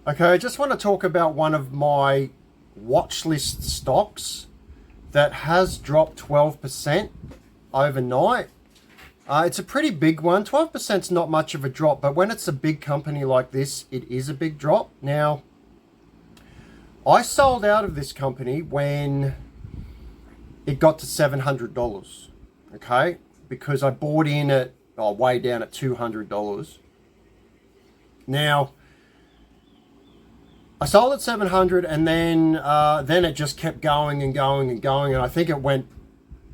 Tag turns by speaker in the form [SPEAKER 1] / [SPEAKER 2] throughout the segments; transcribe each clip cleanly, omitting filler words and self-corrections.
[SPEAKER 1] Okay, I just want to talk about one of my watch list stocks that has dropped 12% overnight. It's a pretty big one. 12% is not much of a drop, but when it's a big company like this, it is a big drop. Now, I sold out of this company when it got to $700, okay? Because I bought in at, way down at $200. Now, I sold at 700 and then it just kept going and going and going. And I think it went,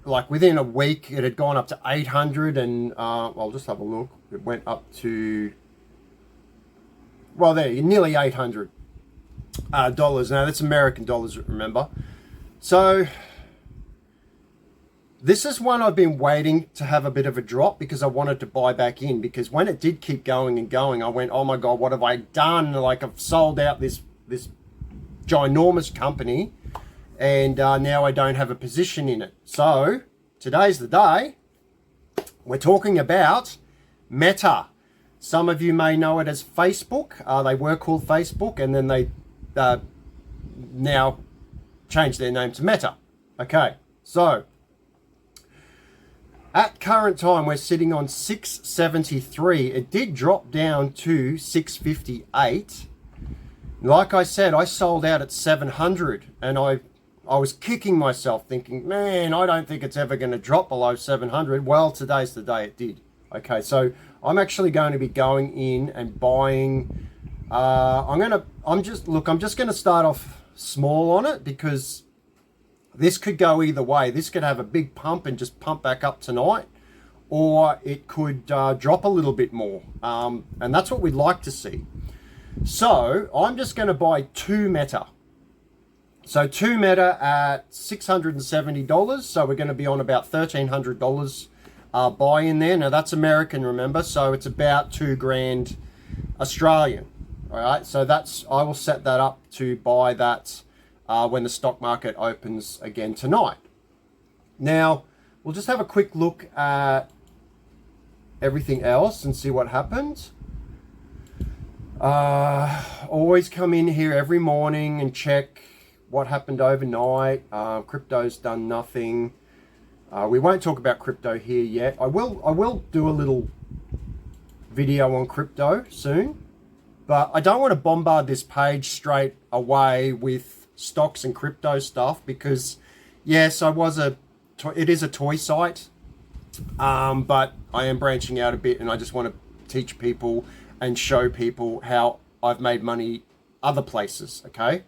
[SPEAKER 1] like within a week, it had gone up to 800 and I'll just have a look. It went up to, well, there, nearly $800. Now, that's American dollars, remember. So this is one I've been waiting to have a bit of a drop because I wanted to buy back in, because when it did keep going and going, I went, oh my God, what have I done? Like, I've sold out this ginormous company and now I don't have a position in it. So today's the day. We're talking about Meta. Some of you may know it as Facebook. They were called Facebook and then they now changed their name to Meta. Okay, so at current time, we're sitting on 673. It did drop down to 658. Like I said, I sold out at 700 and I was kicking myself thinking, man, I don't think it's ever going to drop below 700. Well, today's the day it did. Okay, so I'm actually going to be going in and buying. I'm just going to start off small on it because this could go either way. This could have a big pump and just pump back up tonight, or it could drop a little bit more. And that's what we'd like to see. So I'm just going to buy two Meta. So two Meta at $670. So we're going to be on about $1,300 buy in there. Now that's American, remember? So it's about $2,000 Australian. All right. So I will set that up to buy that when the stock market opens again tonight. Now, we'll just have a quick look at everything else and see what happens. Always come in here every morning and check what happened overnight. Crypto's done nothing. We won't talk about crypto here yet. I will do a little video on crypto soon, but I don't want to bombard this page straight away with stocks and crypto stuff because, yes, it is a toy site, but I am branching out a bit and I just want to teach people and show people how I've made money other places, okay?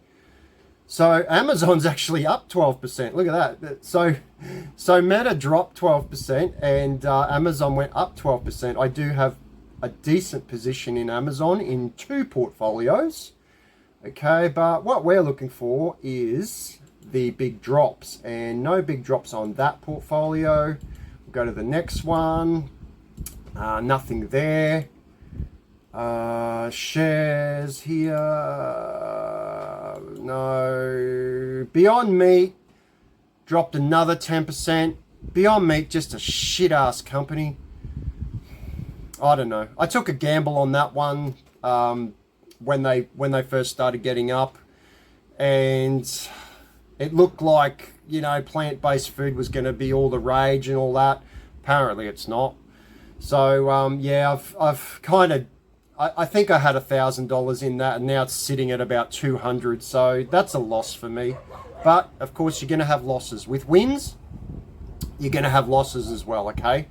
[SPEAKER 1] So Amazon's actually up 12%. Look at that. So Meta dropped 12% and Amazon went up 12%. I do have a decent position in Amazon in two portfolios. Okay, but what we're looking for is the big drops, and no big drops on that portfolio. We'll go to the next one. Nothing there. Shares here. No. Beyond Meat dropped another 10%. Beyond Meat, just a shit ass company. I don't know. I took a gamble on that one. When they first started getting up, and it looked like, plant-based food was going to be all the rage and all that. Apparently it's not. So yeah, I've kind of, I think I had $1,000 in that, and now it's sitting at about 200. So that's a loss for me. But of course you're going to have losses with wins. You're going to have losses as well. Okay.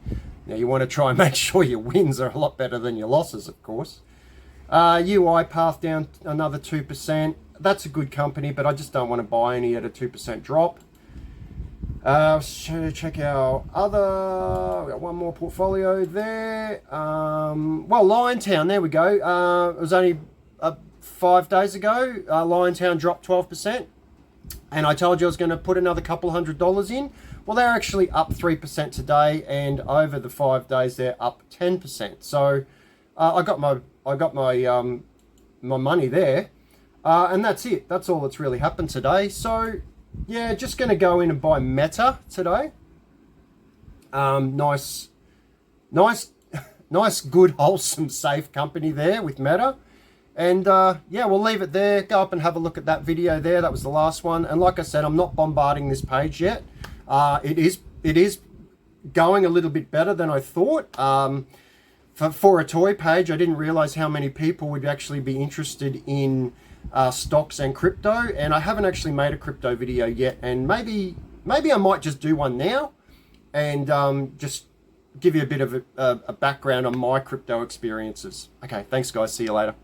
[SPEAKER 1] Now you want to try and make sure your wins are a lot better than your losses, of course. UiPath down another 2%. That's a good company, but I just don't want to buy any at a 2% drop. Check our other. We got one more portfolio there. Well, Liontown, there we go. It was only 5 days ago. Liontown dropped 12%. And I told you I was going to put another couple $100 in. Well, they're actually up 3% today, and over the 5 days, they're up 10%. So I got my money there, and that's it. That's all that's really happened today. So yeah, just going to go in and buy Meta today. Nice, good, wholesome, safe company there with Meta. And yeah, we'll leave it there. Go up and have a look at that video there. That was the last one. And like I said, I'm not bombarding this page yet. It is going a little bit better than I thought. For a toy page, I didn't realize how many people would actually be interested in stocks and crypto. And I haven't actually made a crypto video yet. And maybe I might just do one now and just give you a bit of a background on my crypto experiences. Okay, thanks guys. See you later.